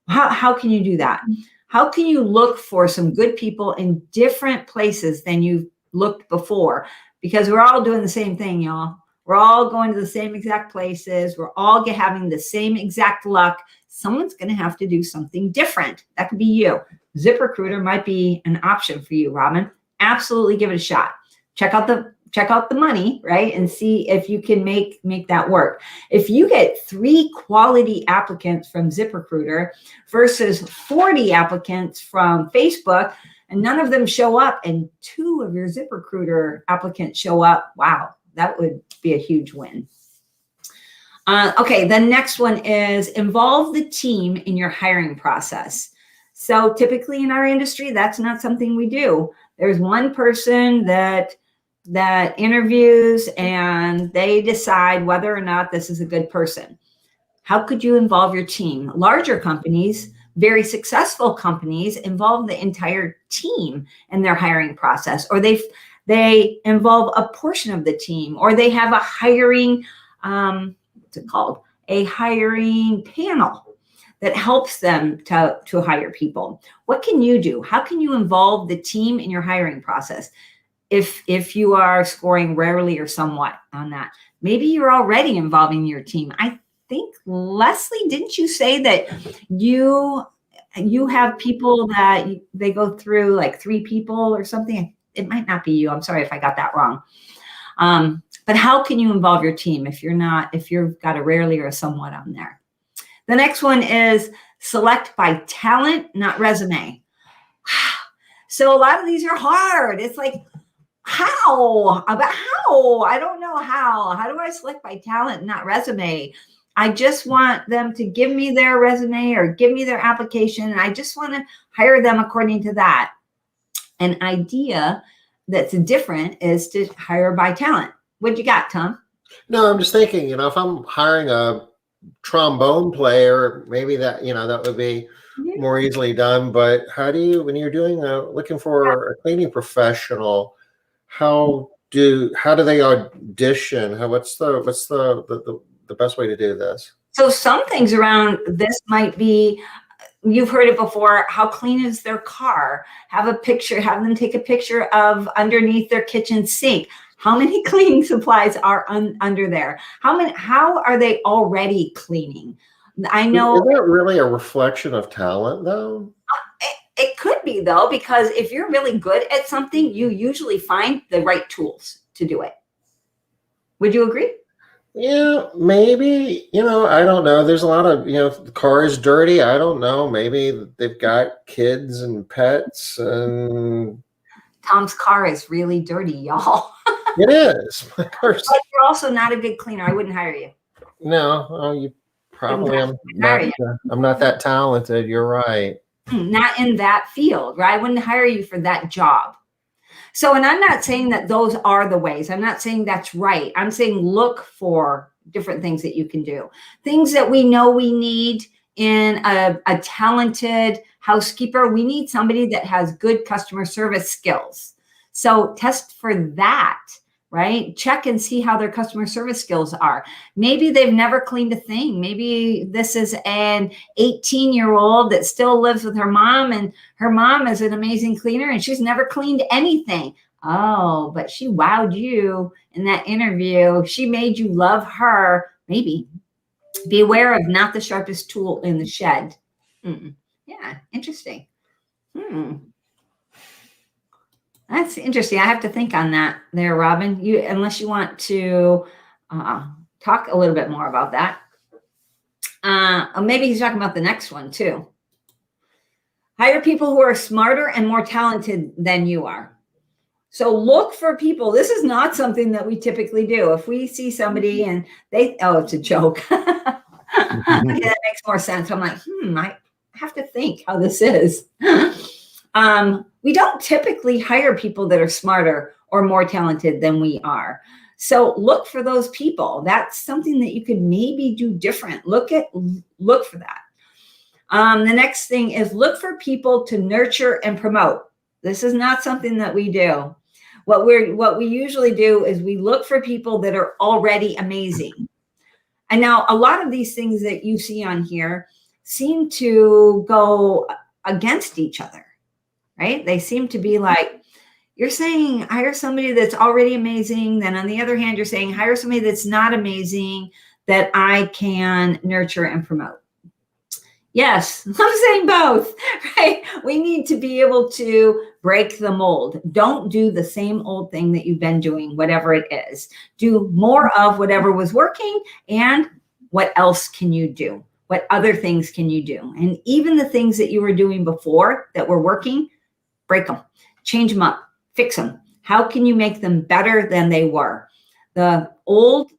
How can you do that? How can you look for some good people in different places than you've looked before? Because we're all doing the same thing, y'all. We're all going to the same exact places. We're all having the same exact luck. Someone's going to have to do something different. That could be you. ZipRecruiter might be an option for you, Robin. Absolutely give it a shot. Check out the money, right? And see if you can make that work. If you get 3 quality applicants from ZipRecruiter versus 40 applicants from Facebook, and none of them show up, and 2 of your ZipRecruiter applicants show up, wow, that would be a huge win. Okay, the next one is involve the team in your hiring process. So typically in our industry, that's not something we do. There's one person that interviews and they decide whether or not this is a good person. How could you involve your team? Larger companies, very successful companies, involve the entire team in their hiring process, or they involve a portion of the team, or they have a hiring, what's it called? A hiring panel that helps them to hire people. What can you do? How can you involve the team in your hiring process? If you are scoring rarely or somewhat on that, maybe you're already involving your team. I think, Leslie, didn't you say that you have people that they go through, like 3 people or something? It might not be you. I'm sorry if I got that wrong. But how can you involve your team if you've got a rarely or a somewhat on there? The next one is select by talent, not resume. So a lot of these are hard. It's like, how? I don't know how. How do I select by talent, not resume? I just want them to give me their resume or give me their application, and I just want to hire them according to that. An idea that's different is to hire by talent. What you got, Tom? No, I'm just thinking, if I'm hiring a trombone player, maybe that would be more easily done. But how do you, when you're looking for a cleaning professional, how do they audition? What's the best way to do this? So some things around this might be, you've heard it before, how clean is their car? Have them take a picture of underneath their kitchen sink. How many cleaning supplies are under there? How are they already cleaning? I know. Is that really a reflection of talent, though? It could be, though, because if you're really good at something, you usually find the right tools to do it. Would you agree? Yeah, maybe, I don't know. There's a lot of, the car is dirty. I don't know. Maybe they've got kids and pets and Tom's car is really dirty, y'all. it is. My car's, But you're also not a good cleaner. I wouldn't hire you. no, you probably, I'm hire not, I'm not that talented. You're right. Not in that field, right? I wouldn't hire you for that job. So, and I'm not saying that those are the ways. I'm not saying that's right. I'm saying look for different things that you can do. Things that we know we need in a talented housekeeper. We need somebody that has good customer service skills. So test for that, right? Check and see how their customer service skills are. Maybe they've never cleaned a thing. Maybe this is an 18-year-old that still lives with her mom, and her mom is an amazing cleaner and she's never cleaned anything. Oh, but she wowed you in that interview. She made you love her. Maybe. Be aware of not the sharpest tool in the shed. Yeah, interesting. That's interesting. I have to think on that there, Robin. Unless you want to talk a little bit more about that. Or maybe he's talking about the next one too. Hire people who are smarter and more talented than you are. So look for people. This is not something that we typically do. If we see somebody and it's a joke. Okay, that makes more sense. I'm like, I have to think how this is. We don't typically hire people that are smarter or more talented than we are. So look for those people. That's something that you could maybe do different. Look for that. The next thing is look for people to nurture and promote. This is not something that we do. What we usually do is we look for people that are already amazing. And now a lot of these things that you see on here seem to go against each other, right? They seem to be like, you're saying hire somebody that's already amazing. Then on the other hand, you're saying hire somebody that's not amazing that I can nurture and promote. Yes, I'm saying both, right? We need to be able to break the mold. Don't do the same old thing that you've been doing, whatever it is. Do more of whatever was working, and what else can you do? What other things can you do? And even the things that you were doing before that were working, break them, change them up, fix them. How can you make them better than they were? The old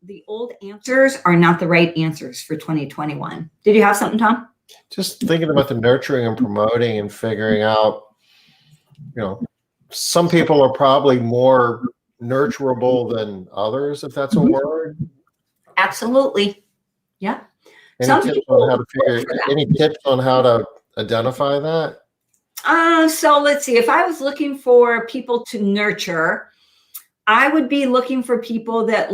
answers are not the right answers for 2021. Did you have something, Tom? Just thinking about the nurturing and promoting and figuring out, some people are probably more nurturable than others, if that's a word. Absolutely. Yeah. Any tips on how to identify that? So let's see. If I was looking for people to nurture, I would be looking for people that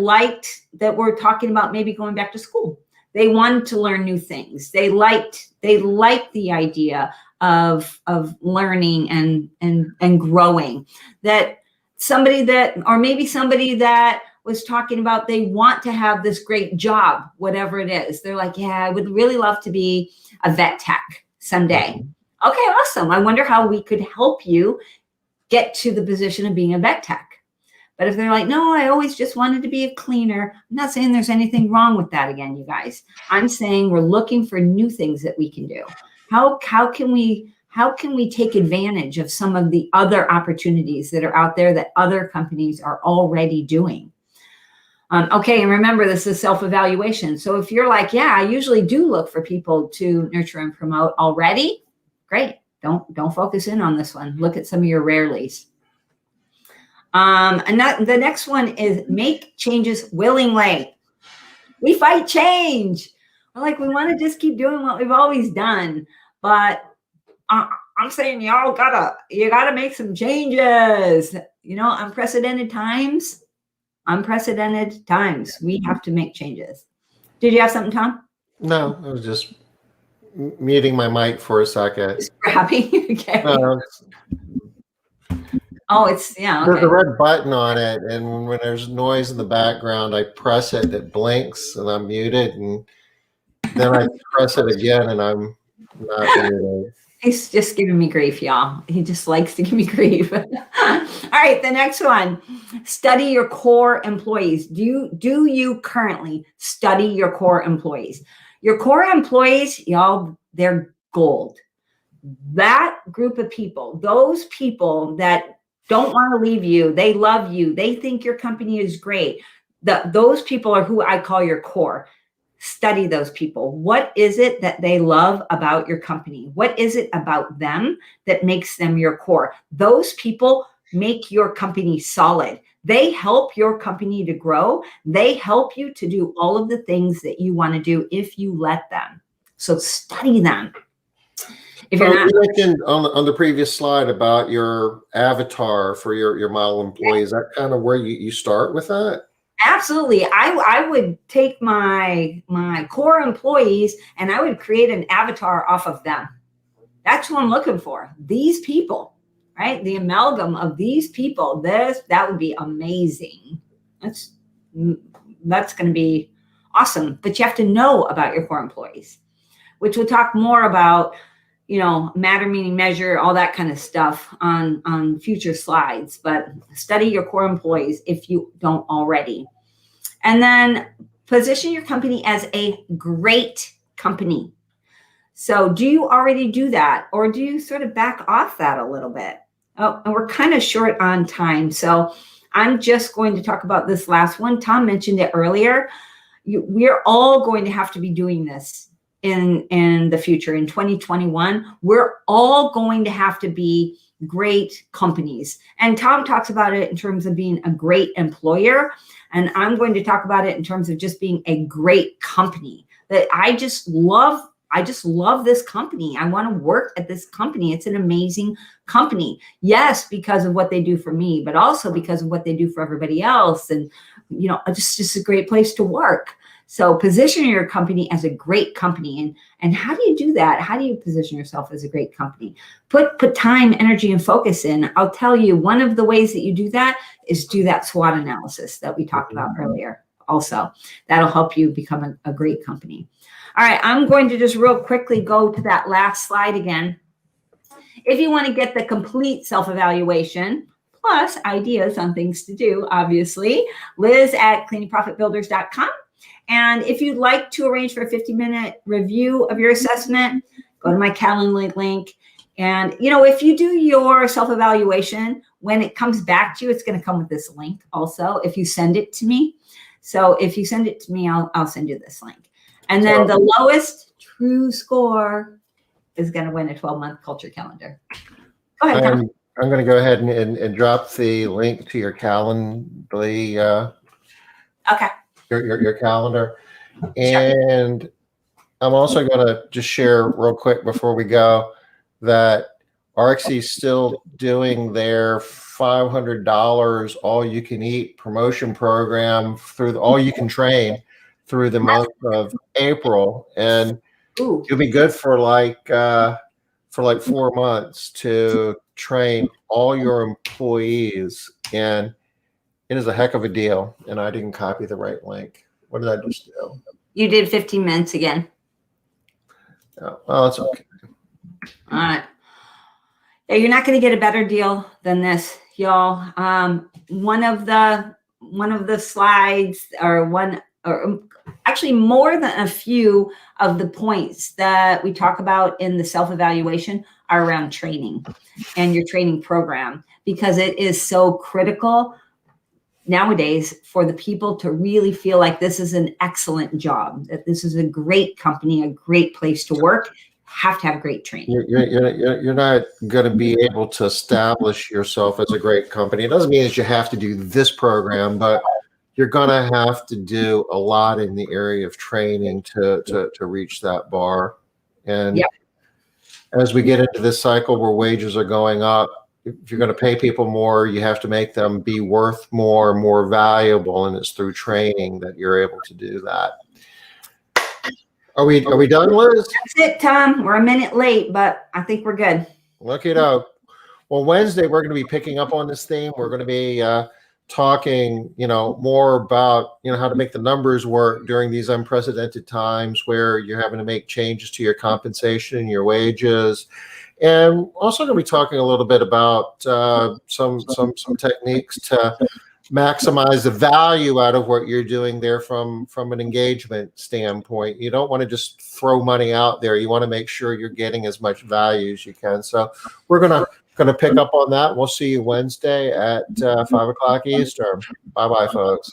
were talking about maybe going back to school. They wanted to learn new things. They liked the idea of learning and growing. That somebody that was talking about they want to have this great job, whatever it is. They're like, yeah, I would really love to be a vet tech someday. Okay, awesome. I wonder how we could help you get to the position of being a vet tech. But if they're like, no, I always just wanted to be a cleaner. I'm not saying there's anything wrong with that again, you guys. I'm saying we're looking for new things that we can do. How can we take advantage of some of the other opportunities that are out there that other companies are already doing? Okay, and remember, this is self-evaluation. So if you're like, yeah, I usually do look for people to nurture and promote already, great. Don't focus in on this one. Look at some of your rarelies. The next one is make changes willingly. We fight change. We're like, we want to just keep doing what we've always done. But I'm saying you gotta make some changes. Unprecedented times. We have to make changes. Did you have something, Tom? No, I was just muting my mic for a second. Just happy. Okay. Oh, it's, yeah. Okay. There's a red button on it, and when there's noise in the background, I press it, it blinks, and I'm muted, and then I press it again, and I'm not muted. He's just giving me grief, y'all. He just likes to give me grief. All right, the next one. Study your core employees. Do you currently study your core employees? Your core employees, y'all, they're gold. That group of people, those people that don't want to leave you, they love you, they think your company is great. Those people are who I call your core. Study those people. What is it that they love about your company? What is it about them that makes them your core? Those people make your company solid. They help your company to grow. They help you to do all of the things that you want to do if you let them. So study them. If you're not, you mentioned on the previous slide about your avatar for your model employee. Is that kind of where you start with that? absolutely. I would take my core employees and I would create an avatar off of them. That's what I'm looking for. These people, right? The amalgam of these people. That would be amazing. That's going to be awesome. But you have to know about your core employees, which we'll talk more about, matter, meaning, measure, all that kind of stuff on future slides. But study your core employees if you don't already. And then position your company as a great company. So do you already do that, or do you sort of back off that a little bit? Oh, and we're kind of short on time. So I'm just going to talk about this last one. Tom mentioned it earlier. We're all going to have to be doing this in the future. In 2021, we're all going to have to be great companies. And Tom talks about it in terms of being a great employer. And I'm going to talk about it in terms of just being a great company. That I just love this company. I want to work at this company. It's an amazing company. Yes, because of what they do for me, but also because of what they do for everybody else. And, just a great place to work. So position your company as a great company. And how do you do that? How do you position yourself as a great company? Put time, energy, and focus in. I'll tell you, one of the ways that you do that is do that SWOT analysis that we talked about earlier. Also, that'll help you become a great company. All right, I'm going to just real quickly go to that last slide again. If you want to get the complete self-evaluation, plus ideas on things to do, obviously, Liz@cleaningprofitbuilders.com. And if you'd like to arrange for a 50-minute review of your assessment, go to my Calendly link. And, if you do your self-evaluation, when it comes back to you, it's going to come with this link also, if you send it to me. So if you send it to me, I'll send you this link. And then the lowest true score is going to win a 12-month culture calendar. Go ahead, Tom. I'm going to go ahead and drop the link to your Calendly. Okay. Your calendar. And I'm also going to just share real quick before we go that RXC is still doing their $500 all-you-can-eat promotion program through all you can train through the month of April, and it'll be good for like 4 months to train all your employees, and it is a heck of a deal. And I didn't copy the right link. What did I just do? You did 15 minutes again. Oh, well, it's okay. All right. Yeah, you're not going to get a better deal than this, y'all. One of the slides, or actually more than a few of the points that we talk about in the self-evaluation are around training and your training program, because it is so critical nowadays for the people to really feel like this is an excellent job, that this is a great company, a great place to work. Have to have great training. You're not going to be able to establish yourself as a great company. It doesn't mean that you have to do this program, but you're going to have to do a lot in the area of training to reach that bar. And as we get into this cycle where wages are going up, if you're going to pay people more, you have to make them be worth more valuable, and it's through training that you're able to do that. Are we done, Liz? That's it, Tom. We're a minute late, but I think we're good. Look it up. Well, Wednesday we're going to be picking up on this theme. We're going to be talking, more about how to make the numbers work during these unprecedented times where you're having to make changes to your compensation and your wages. And also going to be talking a little bit about some techniques to maximize the value out of what you're doing there from an engagement standpoint. You don't want to just throw money out there. You want to make sure you're getting as much value as you can. So we're gonna pick up on that. We'll see you Wednesday at 5 o'clock Eastern. Bye bye, folks.